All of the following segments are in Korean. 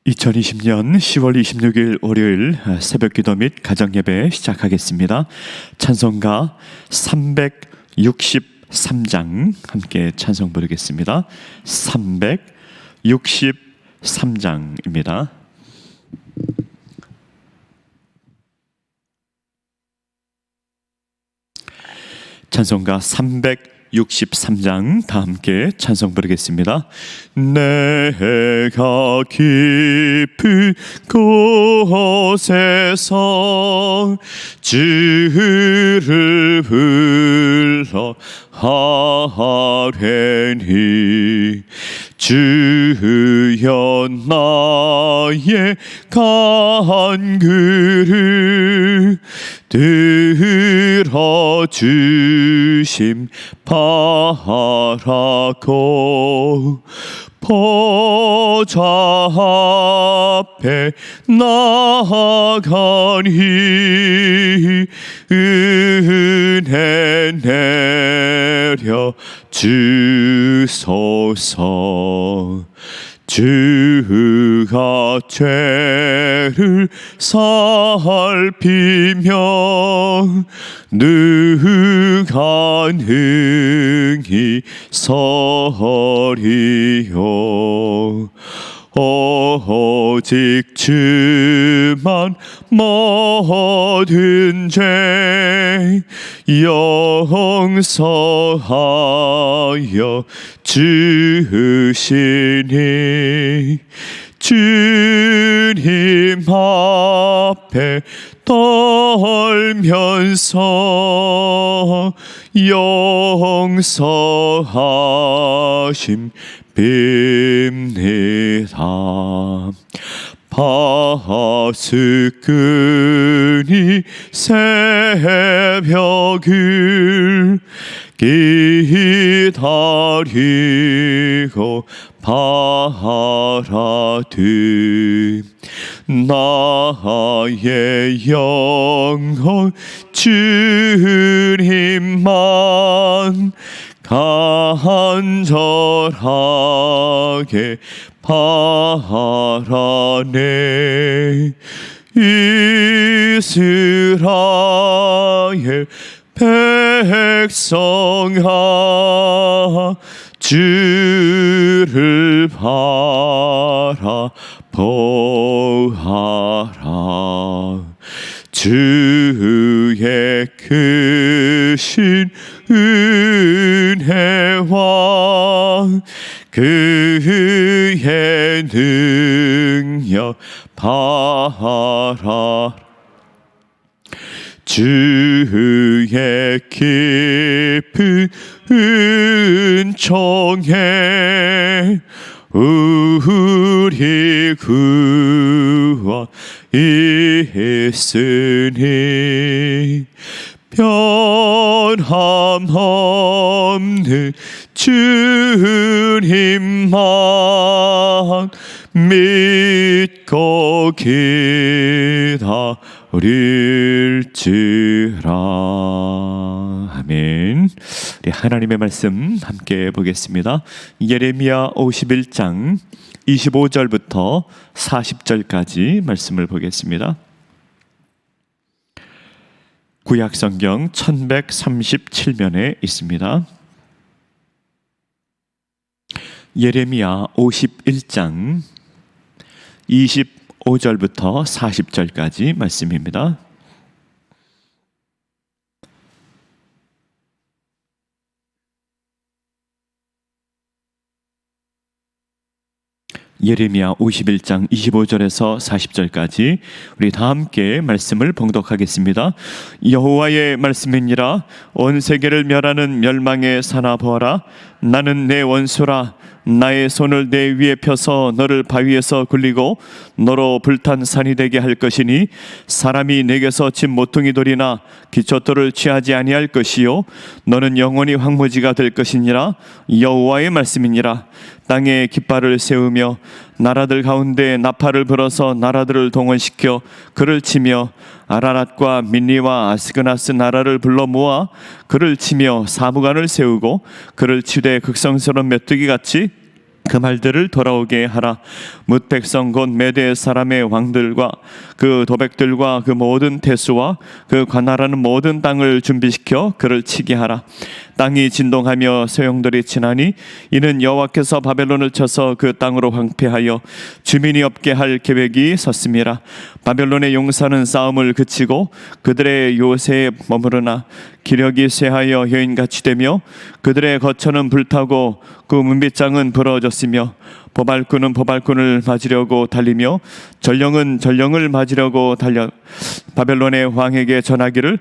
2020년 10월 26일 월요일 새벽기도 및 가정예배 시작하겠습니다. 찬송가 363장 함께 찬송 부르겠습니다. 363장입니다. 찬송가 363장 다 함께 찬송 부르겠습니다. 내가 깊은 곳에서 주를 불러 하려니 주여 나의 간구를 들어주심 바라고 보좌 앞에 나아가니 은혜 내려 주소서. 주가 죄를 살피며 누가 능히 서리요. 오직 주만 모든 죄 용서하여 주시니 주님 앞에 떨면서 용서하심 빕니다. 파수꾼이 새벽을 기다리고 바라듯 나의 영혼 주님만 간절하게 바라네. 이스라엘 백성아 주를 바라보아라. 주의 크신 은혜와 그의 능력 바라. 주의 깊은 은총에 우리 구원 있으니 변함없는 주님만 믿고 기다릴지라. 아멘. 우리 하나님의 말씀 함께 보겠습니다. 예레미야 51장 25절부터 40절까지 말씀을 보겠습니다. 구약성경 1137면에 있습니다. 예레미야 51장 25절부터 40절까지 말씀입니다. 예레미야 51장 25절에서 40절까지 우리 다 함께 말씀을 봉독하겠습니다. 여호와의 말씀이니라. 온 세계를 멸하는 멸망의 사나 보아라. 나는 내 원수라. 나의 손을 내 위에 펴서 너를 바위에서 굴리고 너로 불탄 산이 되게 할 것이니 사람이 내게서 진 모퉁이 돌이나 기초돌을 취하지 아니할 것이요 너는 영원히 황무지가 될 것이니라. 여호와의 말씀이니라. 땅에 깃발을 세우며 나라들 가운데 나팔을 불어서 나라들을 동원시켜 그를 치며 아라랏과 민니와 아스그나스 나라를 불러 모아 그를 치며 사무관을 세우고 그를 치되 극성스러운 메뚜기같이 그 말들을 돌아오게 하라. 뭇 백성 곧 메대 사람의 왕들과 그 도백들과 그 모든 태수와 그 관할하는 모든 땅을 준비시켜 그를 치게 하라. 땅이 진동하며 소용돌이 치나니 이는 여호와께서 바벨론을 쳐서 그 땅으로 황폐하여 주민이 없게 할 계획이 섰음이라. 바벨론의 용사는 싸움을 그치고 그들의 요새에 머무르나 기력이 쇠하여 여인같이 되며 그들의 거처는 불타고 그 문빗장은 부러졌으며 보발꾼은 보발꾼을 맞으려고 달리며 전령은 전령을 맞으려고 달려 바벨론의 왕에게 전하기를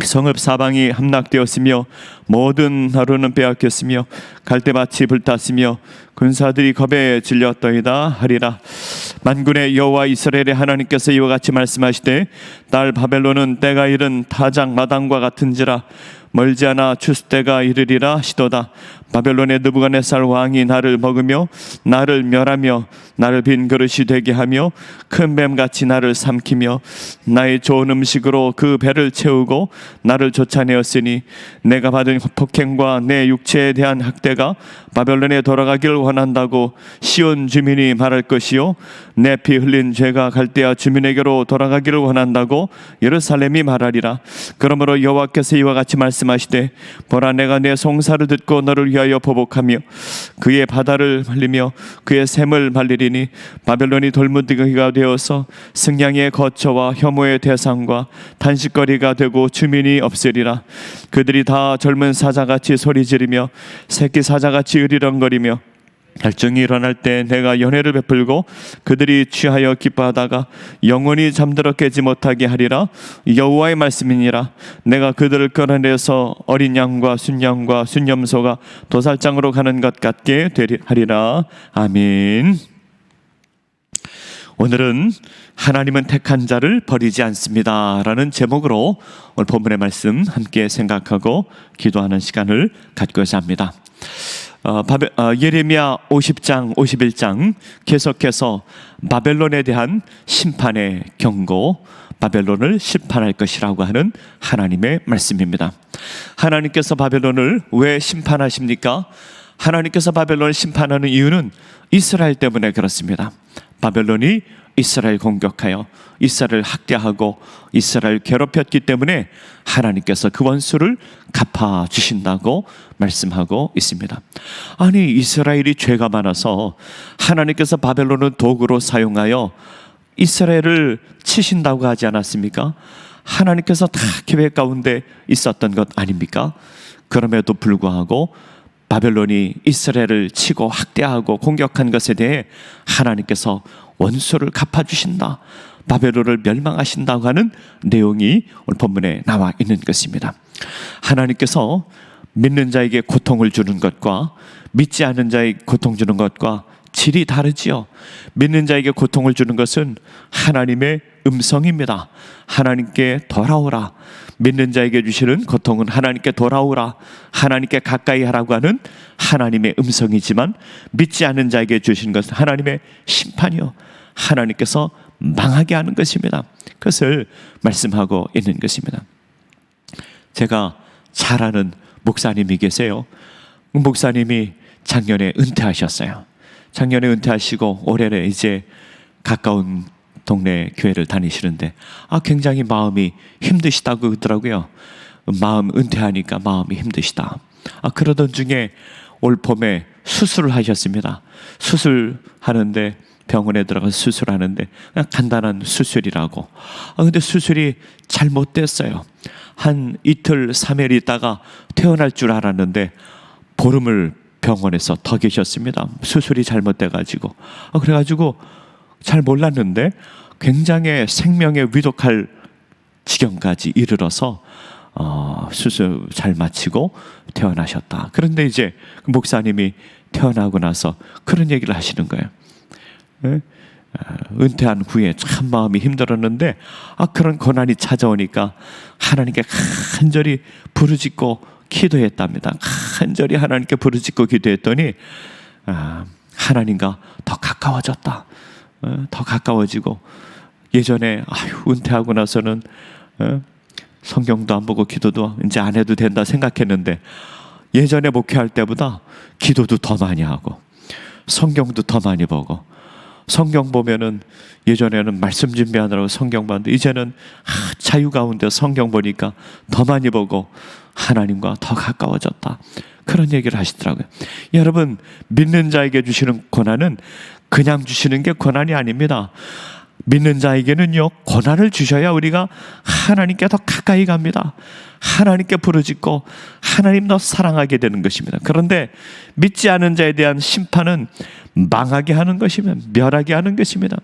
성읍 사방이 함락되었으며 모든 하루는 빼앗겼으며 갈대밭이 불탔으며 군사들이 겁에 질렸더이다 하리라. 만군의 여호와 이스라엘의 하나님께서 이와 같이 말씀하시되 딸 바벨론은 때가 이른 타작 마당과 같은지라 멀지 않아 추수 때가 이르리라 하시도다. 바벨론의 느부갓네살 왕이 나를 먹으며 나를 멸하며 나를 빈 그릇이 되게 하며 큰 뱀같이 나를 삼키며 나의 좋은 음식으로 그 배를 채우고 나를 쫓아내었으니 내가 받은 폭행과 내 육체에 대한 학대가 바벨론에 돌아가기를 원한다고 시온 주민이 말할 것이요 내 피 흘린 죄가 갈대아 주민에게로 돌아가기를 원한다고 예루살렘이 말하리라. 그러므로 여호와께서 이와 같이 말씀하시되 보라 내가 내 송사를 듣고 너를 위하여 보복하며 그의 바다를 말리며 그의 샘을 말리리니 바벨론이 돌무더기가 되어서 승냥이의 거처와 혐오의 대상과 탄식거리가 되고 주민이 없으리라. 그들이 다 젊은 사자같이 소리 지르며 새끼 사자같이 으리렁거리며 갈증이 일어날 때 내가 연회를 베풀고 그들이 취하여 기뻐하다가 영원히 잠들어 깨지 못하게 하리라. 여호와의 말씀이니라. 내가 그들을 끌어내서 어린 양과 순양과 순염소가 도살장으로 가는 것 같게 하리라. 아멘. 오늘은 하나님은 택한 자를 버리지 않습니다 라는 제목으로 오늘 본문의 말씀 함께 생각하고 기도하는 시간을 갖고자 합니다. 예레미야 50장 51장 계속해서 바벨론에 대한 심판의 경고, 바벨론을 심판할 것이라고 하는 하나님의 말씀입니다. 하나님께서 바벨론을 왜 심판하십니까? 하나님께서 바벨론을 심판하는 이유는 이스라엘 때문에 그렇습니다. 바벨론이 이스라엘 공격하여 이스라엘을 학대하고 이스라엘 괴롭혔기 때문에 하나님께서 그 원수를 갚아주신다고 말씀하고 있습니다. 아니 이스라엘이 죄가 많아서 하나님께서 바벨론을 도구로 사용하여 이스라엘을 치신다고 하지 않았습니까? 하나님께서 다 계획 가운데 있었던 것 아닙니까? 그럼에도 불구하고 바벨론이 이스라엘을 치고 학대하고 공격한 것에 대해 하나님께서 원수를 갚아주신다, 바벨론을 멸망하신다고 하는 내용이 오늘 본문에 나와 있는 것입니다. 하나님께서 믿는 자에게 고통을 주는 것과 믿지 않는 자에게 고통 주는 것과 질이 다르지요. 믿는 자에게 고통을 주는 것은 하나님의 음성입니다. 하나님께 돌아오라. 믿는 자에게 주시는 고통은 하나님께 돌아오라, 하나님께 가까이 하라고 하는 하나님의 음성이지만 믿지 않는 자에게 주신 것은 하나님의 심판이요, 하나님께서 망하게 하는 것입니다. 그것을 말씀하고 있는 것입니다. 제가 잘 아는 목사님이 계세요. 목사님이 작년에 은퇴하셨어요. 작년에 은퇴하시고 올해는 이제 가까운 동네 교회를 다니시는데 굉장히 마음이 힘드시다고 그러더라고요. 은퇴하니까 마음이 힘드시다. 그러던 중에 올 봄에 수술을 하셨습니다. 수술하는데 병원에 들어가서 수술하는데 그냥 간단한 수술이라고. 근데 수술이 잘못됐어요. 한 이틀 3일 있다가 퇴원할 줄 알았는데 보름을 병원에서 더 계셨습니다. 수술이 잘못돼가지고. 그래가지고 잘 몰랐는데 굉장히 생명에 위독할 지경까지 이르러서 수술 잘 마치고 퇴원하셨다. 그런데 이제 목사님이 퇴원하고 나서 그런 얘기를 하시는 거예요. 은퇴한 후에 참 마음이 힘들었는데 그런 고난이 찾아오니까 하나님께 간절히 부르짖고 기도했답니다. 간절히 하나님께 부르짖고 기도했더니 하나님과 더 가까워졌다. 더 가까워지고 예전에 은퇴하고 나서는 성경도 안 보고 기도도 이제 안 해도 된다 생각했는데 예전에 목회할 때보다 기도도 더 많이 하고 성경도 더 많이 보고, 성경 보면은 예전에는 말씀 준비하느라고 성경 봤는데 이제는 자유 가운데 성경 보니까 더 많이 보고 하나님과 더 가까워졌다, 그런 얘기를 하시더라고요. 여러분, 믿는 자에게 주시는 고난은 그냥 주시는 게 고난이 아닙니다. 믿는 자에게는요, 고난을 주셔야 우리가 하나님께 더 가까이 갑니다. 하나님께 부르짖고 하나님 더 사랑하게 되는 것입니다. 그런데 믿지 않은 자에 대한 심판은 망하게 하는 것이면 멸하게 하는 것입니다.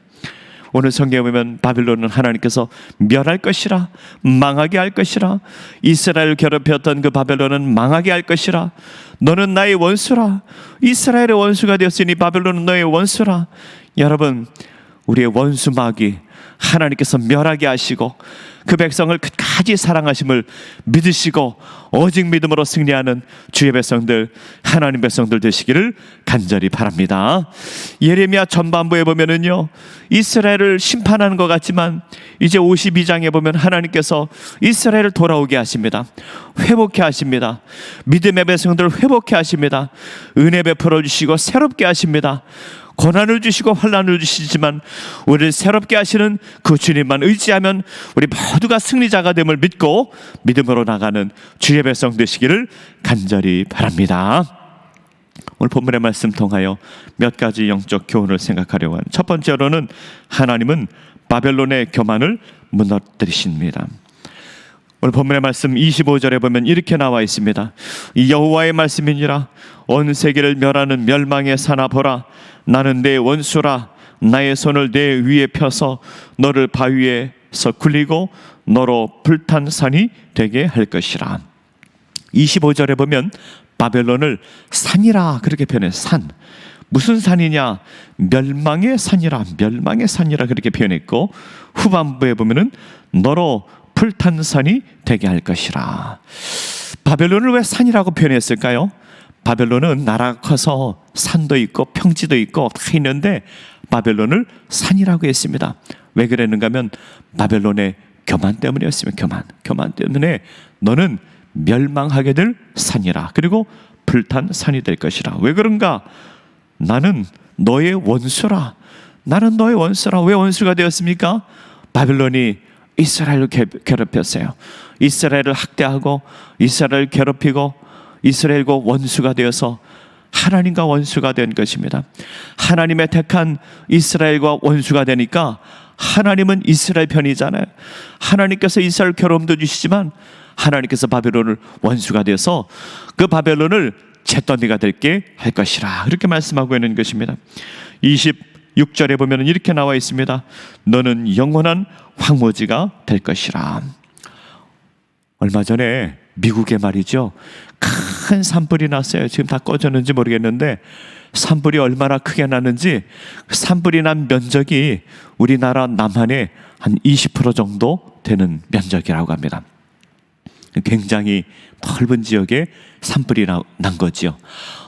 오늘 성경에 보면 바벨론은 하나님께서 멸할 것이라, 망하게 할 것이라, 이스라엘을 괴롭혔던 그 바벨론은 망하게 할 것이라, 너는 나의 원수라, 이스라엘의 원수가 되었으니 바벨론은 너의 원수라. 여러분, 우리의 원수 마귀 하나님께서 멸하게 하시고 그 백성을 끝까지 사랑하심을 믿으시고 오직 믿음으로 승리하는 주의 백성들, 하나님 백성들 되시기를 간절히 바랍니다. 예레미야 전반부에 보면은요, 이스라엘을 심판하는 것 같지만 이제 52장에 보면 하나님께서 이스라엘을 돌아오게 하십니다. 회복해 하십니다. 믿음의 백성들을 회복해 하십니다. 은혜 베풀어 주시고 새롭게 하십니다. 고난을 주시고 환난을 주시지만 우리를 새롭게 하시는 그 주님만 의지하면 우리 모두가 승리자가 됨을 믿고 믿음으로 나가는 주의 백성 되시기를 간절히 바랍니다. 오늘 본문의 말씀 통하여 몇 가지 영적 교훈을 생각하려고 합니다. 첫 번째로는 하나님은 바벨론의 교만을 무너뜨리십니다. 오늘 본문의 말씀 25절에 보면 이렇게 나와 있습니다. 이 여호와의 말씀이니라, 온 세계를 멸하는 멸망의 사나 보라, 나는 내 원수라, 나의 손을 내 위에 펴서 너를 바위에서 굴리고 너로 불탄 산이 되게 할 것이라. 25절에 보면 바벨론을 산이라 그렇게 표현해요. 산. 무슨 산이냐? 멸망의 산이라, 멸망의 산이라 그렇게 표현했고, 후반부에 보면은 너로 불탄 산이 되게 할 것이라. 바벨론을 왜 산이라고 표현했을까요? 바벨론은 나라가 커서 산도 있고 평지도 있고 다 있는데 바벨론을 산이라고 했습니다. 왜 그랬는가 하면 바벨론의 교만 때문이었습니다. 교만 때문에 너는 멸망하게 될 산이라, 그리고 불탄 산이 될 것이라. 왜 그런가? 나는 너의 원수라. 나는 너의 원수라. 왜 원수가 되었습니까? 바벨론이 이스라엘을 괴롭혔어요. 이스라엘을 학대하고 이스라엘을 괴롭히고 이스라엘과 원수가 되어서 하나님과 원수가 된 것입니다. 하나님의 택한 이스라엘과 원수가 되니까 하나님은 이스라엘 편이잖아요. 하나님께서 이스라엘 괴로움도 주시지만 하나님께서 바벨론을 원수가 되어서 그 바벨론을 잿더미가 되게 할 것이라, 그렇게 말씀하고 있는 것입니다. 26절에 보면 이렇게 나와 있습니다. 너는 영원한 황무지가 될 것이라. 얼마 전에 미국에 말이죠, 큰 산불이 났어요. 지금 다 꺼졌는지 모르겠는데 산불이 얼마나 크게 났는지, 산불이 난 면적이 우리나라 남한의 한 20% 정도 되는 면적이라고 합니다. 굉장히 넓은 지역에 산불이 난 거지요.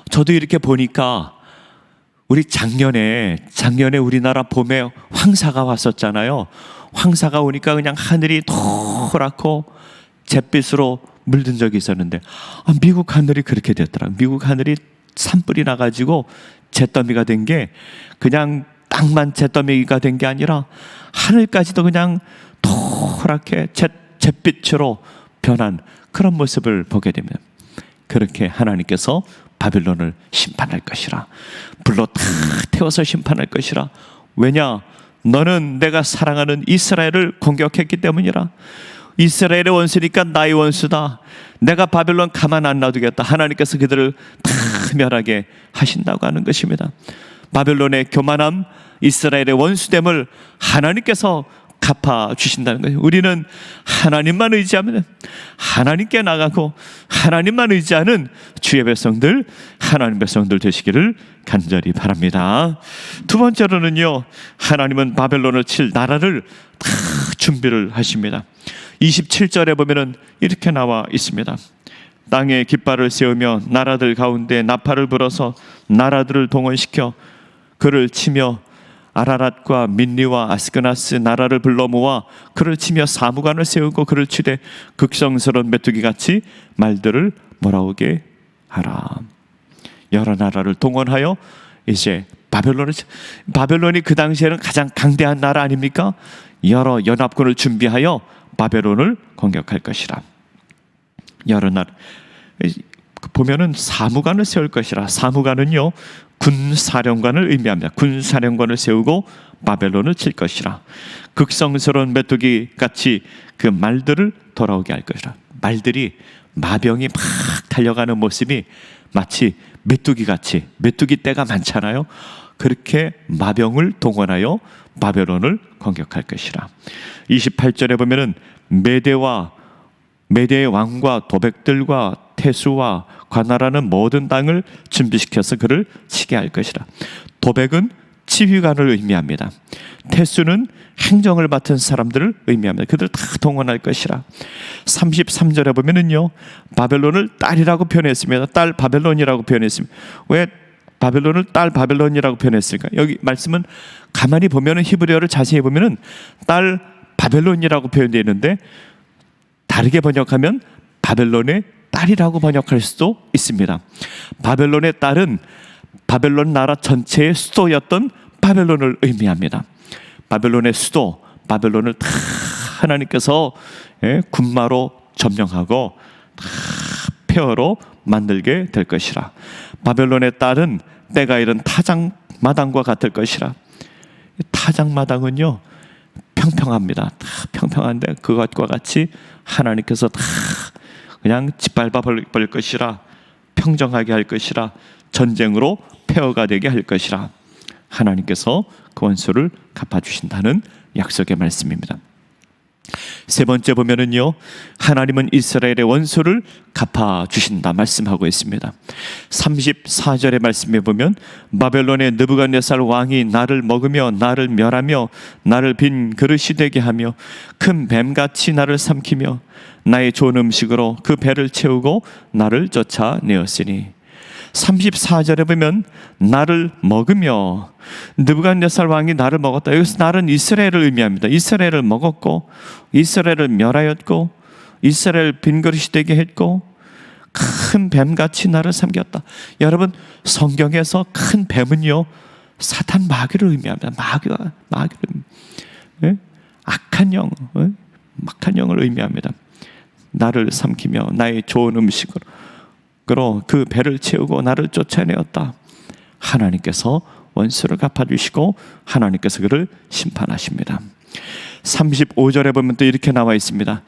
저도 이렇게 보니까 우리 작년에 우리나라 봄에 황사가 왔었잖아요. 황사가 오니까 그냥 하늘이 노랗고 잿빛으로 물든 적이 있었는데 미국 하늘이 그렇게 됐더라고요. 미국 하늘이 산불이 나가지고 잿더미가 된 게 그냥 땅만 잿더미가 된 게 아니라 하늘까지도 그냥 노랗게 잿빛으로 변한 그런 모습을 보게 됩니다. 그렇게 하나님께서 바벨론을 심판할 것이라, 불로 다 태워서 심판할 것이라. 왜냐? 너는 내가 사랑하는 이스라엘을 공격했기 때문이라. 이스라엘의 원수니까 나의 원수다. 내가 바벨론 가만 안 놔두겠다. 하나님께서 그들을 다 멸하게 하신다고 하는 것입니다. 바벨론의 교만함, 이스라엘의 원수됨을 하나님께서 갚아주신다는 거예요. 우리는 하나님만 의지하면, 하나님께 나가고 하나님만 의지하는 주의 백성들, 하나님 백성들 되시기를 간절히 바랍니다. 두 번째로는요, 하나님은 바벨론을 칠 나라를 다 준비를 하십니다. 27절에 보면은 이렇게 나와 있습니다. 땅에 깃발을 세우며 나라들 가운데 나팔을 불어서 나라들을 동원시켜 그를 치며 아라랏과 민리와 아스크나스 나라를 불러 모아 그를 치며 사무관을 세우고 그를 치되 극성스러운 메뚜기 같이 말들을 몰아오게 하라. 여러 나라를 동원하여 이제 바벨론이 그 당시에는 가장 강대한 나라 아닙니까? 여러 연합군을 준비하여 바벨론을 공격할 것이라. 여러 나라 보면은 사무관을 세울 것이라. 사무관은요 군사령관을 의미합니다. 군사령관을 세우고 바벨론을 칠 것이라. 극성스러운 메뚜기 같이 그 말들을 돌아오게 할 것이라. 말들이 마병이 막 달려가는 모습이 마치 메뚜기 같이, 메뚜기 떼가 많잖아요. 그렇게 마병을 동원하여 바벨론을 공격할 것이라. 28절에 보면은 메대의 왕과 도백들과 태수와 관할하는 모든 땅을 준비시켜서 그를 치게 할 것이라. 도백은 지휘관을 의미합니다. 태수는 행정을 맡은 사람들을 의미합니다. 그들을 다 동원할 것이라. 33절에 보면은요 바벨론을 딸이라고 표현했습니다. 딸 바벨론이라고 표현했습니다. 왜 바벨론을 딸 바벨론이라고 표현했을까? 여기 말씀은 가만히 보면은 히브리어를 자세히 보면은 딸 바벨론이라고 표현되어 있는데 다르게 번역하면 바벨론의 딸이라고 번역할 수도 있습니다. 바벨론의 딸은 바벨론 나라 전체의 수도였던 바벨론을 의미합니다. 바벨론의 수도, 바벨론을 다 하나님께서 군마로 점령하고 다 폐허로 만들게 될 것이라. 바벨론의 딸은 때가 이른 타작마당과 같을 것이라. 타작마당은요 평평합니다. 다 평평한데 그것과 같이 하나님께서 다 그냥 짓밟아 버릴 것이라. 평정하게 할 것이라. 전쟁으로 폐허가 되게 할 것이라. 하나님께서 그 원수를 갚아주신다는 약속의 말씀입니다. 세 번째 보면은요 하나님은 이스라엘의 원수를 갚아주신다 말씀하고 있습니다. 34절의 말씀에 보면 바벨론의 느부갓네살 왕이 나를 먹으며 나를 멸하며 나를 빈 그릇이 되게 하며 큰 뱀같이 나를 삼키며 나의 좋은 음식으로 그 배를 채우고 나를 쫓아내었으니. 34절에 보면 나를 먹으며, 느부갓네살 왕이 나를 먹었다. 여기서 나는 이스라엘을 의미합니다. 이스라엘을 먹었고 이스라엘을 멸하였고 이스라엘 빈그릇이 되게 했고 큰 뱀같이 나를 삼켰다. 여러분 성경에서 큰 뱀은요 사탄 마귀를 의미합니다. 마귀를 악한 영, 악한 영을 의미합니다. 나를 삼키며 나의 좋은 음식으로 그 배를 채우고 나를 쫓아내었다. 하나님께서 원수를 갚아주시고 하나님께서 그를 심판하십니다. 35절에 보면 또 이렇게 나와 있습니다.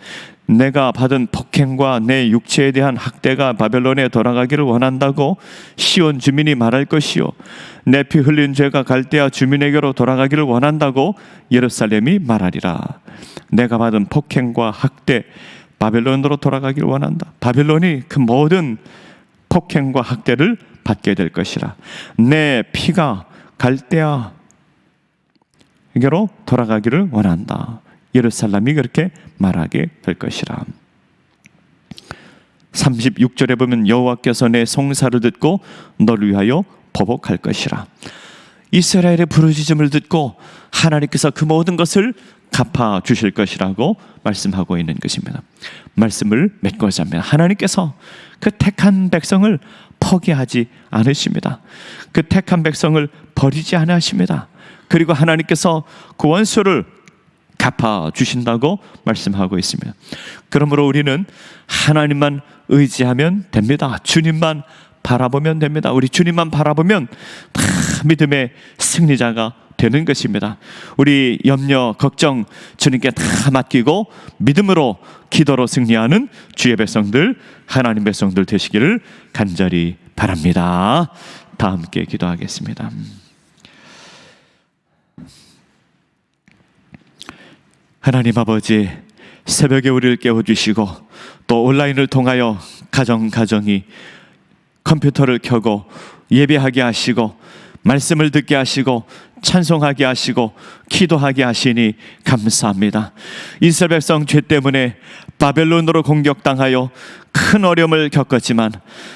내가 받은 폭행과 내 육체에 대한 학대가 바벨론에 돌아가기를 원한다고 시온 주민이 말할 것이요 내 피 흘린 죄가 갈대아 주민에게로 돌아가기를 원한다고 예루살렘이 말하리라. 내가 받은 폭행과 학대 바벨론으로 돌아가기를 원한다. 바벨론이 그 모든 폭행과 학대를 받게 될 것이라. 내 피가 갈대아에게로 돌아가기를 원한다. 예루살렘이 그렇게 말하게 될 것이라. 36절에 보면 여호와께서 내 송사를 듣고 너를 위하여 보복할 것이라. 이스라엘의 부르짖음을 듣고 하나님께서 그 모든 것을 갚아 주실 것이라고 말씀하고 있는 것입니다. 말씀을 맺고자 합니다. 하나님께서 그 택한 백성을 포기하지 않으십니다. 그 택한 백성을 버리지 않으십니다. 그리고 하나님께서 그 원수를 갚아 주신다고 말씀하고 있습니다. 그러므로 우리는 하나님만 의지하면 됩니다. 주님만 바라보면 됩니다. 우리 주님만 바라보면 다 믿음의 승리자가 되는 것입니다. 우리 염려, 걱정 주님께 다 맡기고 믿음으로 기도로 승리하는 주의 백성들, 하나님 백성들 되시기를 간절히 바랍니다. 다 함께 기도하겠습니다. 하나님 아버지, 새벽에 우리를 깨워주시고 또 온라인을 통하여 가정이 컴퓨터를 켜고 예배하게 하시고 말씀을 듣게 하시고 찬송하게 하시고 기도하게 하시니 감사합니다. 이스라엘 백성 죄 때문에 바벨론으로 공격당하여 큰 어려움을 겪었지만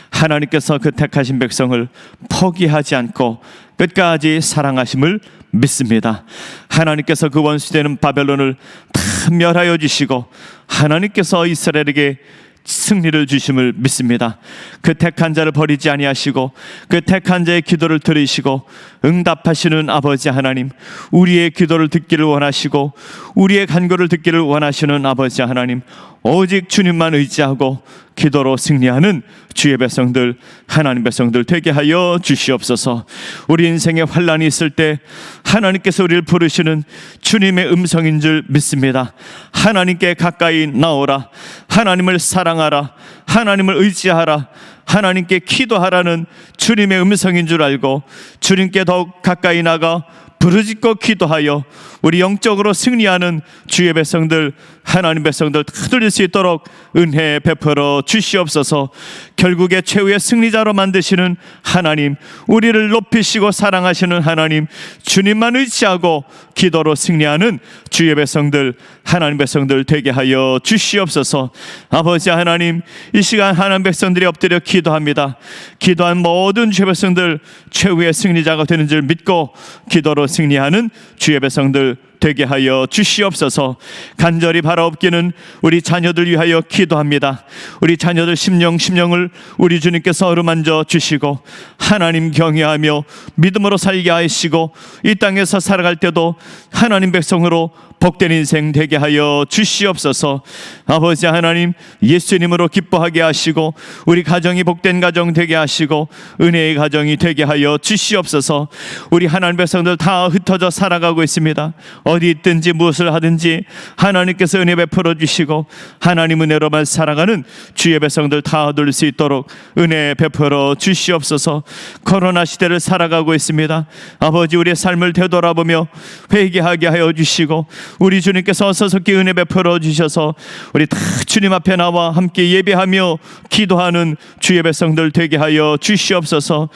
하나님께서 그 택하신 백성을 포기하지 않고 끝까지 사랑하심을 믿습니다. 하나님께서 그 원수되는 바벨론을 다 멸하여 주시고 하나님께서 이스라엘에게 승리를 주심을 믿습니다. 그 택한 자를 버리지 아니하시고 그 택한 자의 기도를 들으시고 응답하시는 아버지 하나님, 우리의 기도를 듣기를 원하시고 우리의 간구를 듣기를 원하시는 아버지 하나님, 오직 주님만 의지하고 기도로 승리하는 주의 백성들, 하나님 백성들 되게 하여 주시옵소서. 우리 인생에 환난이 있을 때 하나님께서 우리를 부르시는 주님의 음성인 줄 믿습니다. 하나님께 가까이 나오라, 하나님을 사랑하라, 하나님을 의지하라, 하나님께 기도하라는 주님의 음성인 줄 알고 주님께 더욱 가까이 나가 부르짖고 기도하여 우리 영적으로 승리하는 주의 백성들, 하나님 백성들 다 돌릴 수 있도록 은혜 베풀어 주시옵소서. 결국에 최후의 승리자로 만드시는 하나님, 우리를 높이시고 사랑하시는 하나님, 주님만 의지하고 기도로 승리하는 주의 백성들, 하나님 백성들 되게 하여 주시옵소서. 아버지 하나님, 이 시간 하나님 백성들이 엎드려 기도합니다. 기도한 모든 주의 백성들 최후의 승리자가 되는 줄 믿고 기도로 승리하는 주의 백성들 되게 하여 주시옵소서. 간절히 바라옵기는 우리 자녀들 위하여 기도합니다. 우리 자녀들 심령을 우리 주님께서 어루만져 주시고 하나님 경외하며 믿음으로 살게 하시고 이 땅에서 살아갈 때도 하나님 백성으로 복된 인생 되게 하여 주시옵소서. 아버지 하나님, 예수님으로 기뻐하게 하시고 우리 가정이 복된 가정 되게 하시고 은혜의 가정이 되게 하여 주시옵소서. 우리 하나님 백성들 다 흩어져 살아가고 있습니다. 어디 있든지 무엇을 하든지 하나님께서 은혜 베풀어 주시고 하나님 은혜로만 살아가는 주의 백성들 다 얻을 수 있도록 은혜 베풀어 주시옵소서. 코로나 시대를 살아가고 있습니다. 아버지, 우리의 삶을 되돌아보며 회개하게 하여 주시고 우리 주님께서 어서서기 은혜 베풀어 주셔서 우리 다 주님 앞에 나와 함께 예배하며 기도하는 주의 백성들 되게 하여 주시옵소서.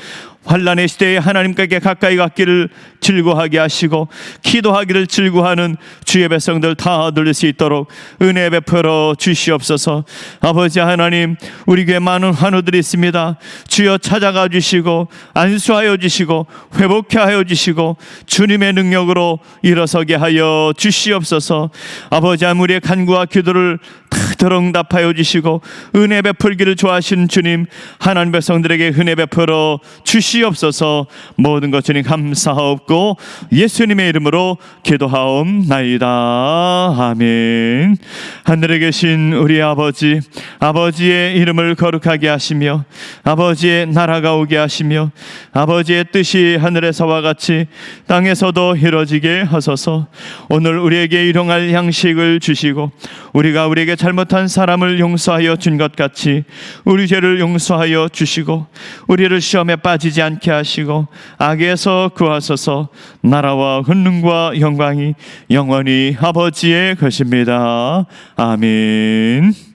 환난의 시대에 하나님께 가까이 갔기를 즐거워하게 하시고 기도하기를 즐거워하는 주의 백성들 다 얻을 수 있도록 은혜 베풀어 주시옵소서. 아버지 하나님, 우리 교회 많은 환우들이 있습니다. 주여 찾아가 주시고 안수하여 주시고 회복해 하여 주시고 주님의 능력으로 일어서게 하여 주시옵소서. 아버지, 우리의 간구와 기도를 다 응답하여 주시고 은혜 베풀기를 좋아하시는 주님, 하나님 백성들에게 은혜 베풀어 주시옵소서. 모든 것 주님 감사하옵고 예수님의 이름으로 기도하옵나이다. 아멘. 하늘에 계신 우리 아버지, 아버지의 이름을 거룩하게 하시며 아버지의 나라가 오게 하시며 아버지의 뜻이 하늘에서와 같이 땅에서도 이루어지게 하소서. 오늘 우리에게 일용할 양식을 주시고 우리가 우리에게 잘못한 사람을 용서하여 준 것 같이 우리 죄를 용서하여 주시고 우리를 시험에 빠지지 않게 하시고 악에서 구하소서. 나라와 권능과 영광이 영원히 아버지의 것입니다. 아멘.